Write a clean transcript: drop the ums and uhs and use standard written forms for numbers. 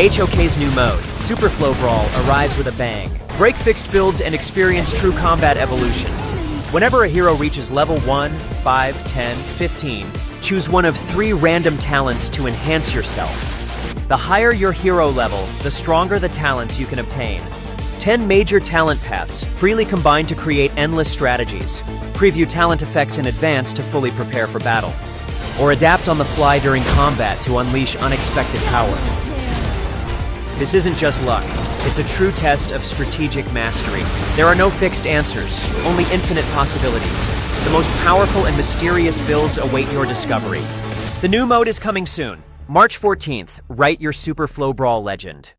HOK's new mode, Super Flow Brawl, arrives with a bang. Break fixed builds and experience true combat evolution. Whenever a hero reaches level 1, 5, 10, 15, choose one of 3 random talents to enhance yourself. The higher your hero level, the stronger the talents you can obtain. 10 major talent paths, freely combined to create endless strategies. Preview talent effects in advance to fully prepare for battle. Or adapt on the fly during combat to unleash unexpected power. This isn't just luck, it's a true test of strategic mastery. There are no fixed answers, only infinite possibilities. The most powerful and mysterious builds await your discovery. The new mode is coming soon. March 14th, write your Super Flow Brawl legend.